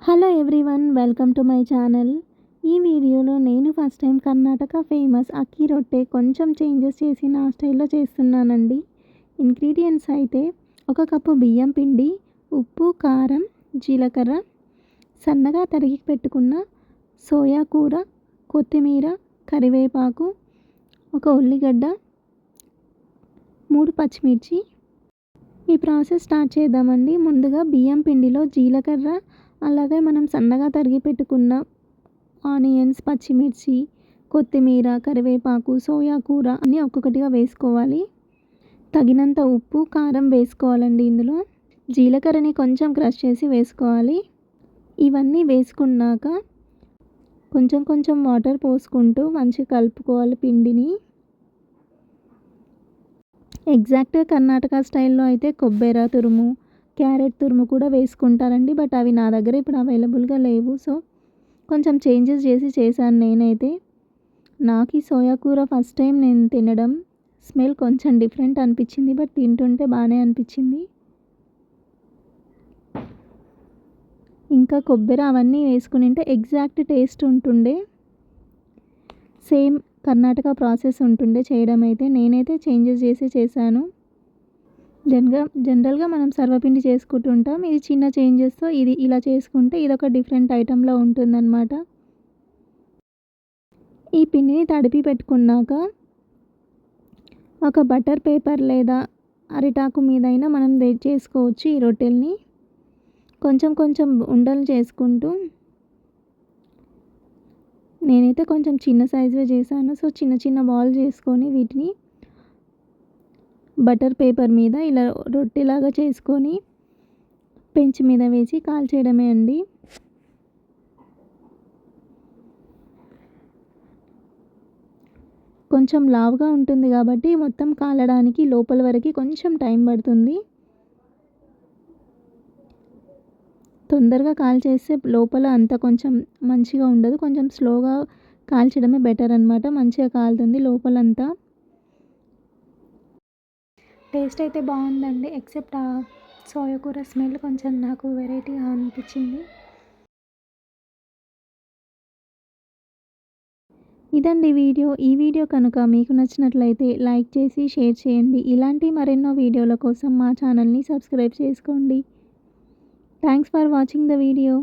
Hello everyone, welcome to my channel. ఈ వీడియోలో నేను ఫస్ట్ టైం కర్ణాటక ఫేమస్ అక్కీ రొట్టె కొంచెం చేంజెస్ చేసి నా స్టైల్లో చేస్తున్నానండి. ఇంగ్రీడియంట్స్ అయితే 1 కప్పు బియ్యం పిండి, ఉప్పు, కారం, జీలకర్ర, సన్నగా తరిగి పెట్టుకున్న సోయా కూర, కొత్తిమీర, కరివేపాకు, 1 ఉల్లిగడ్డ, 3 పచ్చిమిర్చి. ఈ ప్రాసెస్ స్టార్ట్ చేద్దామండి. ముందుగా బియ్యం పిండిలో జీలకర్ర, అలాగే మనం సన్నగా తరిగి పెట్టుకున్న ఆనియన్స్, పచ్చిమిర్చి, కొత్తిమీర, కరివేపాకు, సోయా కూర అన్నీ ఒక్కొక్కటిగా వేసుకోవాలి. తగినంత ఉప్పు, కారం వేసుకోవాలండి. ఇందులో జీలకర్రని కొంచెం క్రష్ చేసి వేసుకోవాలి. ఇవన్నీ వేసుకున్నాక కొంచెం కొంచెం వాటర్ పోసుకుంటూ మంచిగా కలుపుకోవాలి పిండిని. ఎగ్జాక్ట్గా కర్ణాటక స్టైల్లో అయితే కొబ్బరి తురుము, క్యారెట్ తురుము కూడా వేసుకుంటారండి. బట్ అవి నా దగ్గర ఇప్పుడు అవైలబుల్గా లేవు. సో కొంచెం చేంజెస్ చేసి చేశాను నేనైతే. నాకు ఈ సోయా కూర ఫస్ట్ టైం నేను తినడం. స్మెల్ కొంచెం డిఫరెంట్ అనిపించింది, బట్ తింటుంటే బాగానే అనిపించింది. ఇంకా కొబ్బరి అవన్నీ వేసుకునింటే ఎగ్జాక్ట్ టేస్ట్ ఉంటుండే. సేమ్ కర్ణాటక ప్రాసెస్ ఉంటుండే చేయడం అయితే. నేనైతే చేంజెస్ చేసి చేశాను. జనరల్గా మనం సర్వపిండి చేసుకుంటుంటాం. ఇది చిన్న చేంజెస్తో ఇది ఇలా చేసుకుంటే ఇదొక డిఫరెంట్ ఐటెంలో ఉంటుందన్నమాట. ఈ పిండిని తడిపి పెట్టుకున్నాక ఒక బటర్ పేపర్ లేదా అరిటాకు మీదైనా మనం చేసుకోవచ్చు ఈ రొట్టెల్ని. కొంచెం కొంచెం ఉండలు చేసుకుంటూ, నేనైతే కొంచెం చిన్న సైజువే చేశాను. సో చిన్న చిన్న బాల్ చేసుకొని వీటిని బటర్ పేపర్ మీద ఇలా రొట్టెలాగా చేసుకొని పెంచి మీద వేసి కాల్చేయడమే అండి. కొంచెం లావుగా ఉంటుంది కాబట్టి మొత్తం కాలడానికి లోపల వరకు కొంచెం టైం పడుతుంది. తొందరగా కాల్చేస్తే లోపల అంతా కొంచెం మంచిగా ఉండదు. కొంచెం స్లోగా కాల్చడమే బెటర్ అనమాట. మంచిగా కాలుతుంది లోపలంతా. టేస్ట్ అయితే బాగుందండి. ఎక్సెప్ట్ ఆ సోయా కూర స్మెల్ కొంచెం నాకు వెరైటీగా అనిపించింది. ఇదండి వీడియో. ఈ వీడియో కనుక మీకు నచ్చినట్లయితే లైక్ చేసి షేర్ చేయండి. ఇలాంటి మరెన్నో వీడియోల కోసం మా ఛానల్ని సబ్స్క్రైబ్ చేసుకోండి. Thanks for watching the video.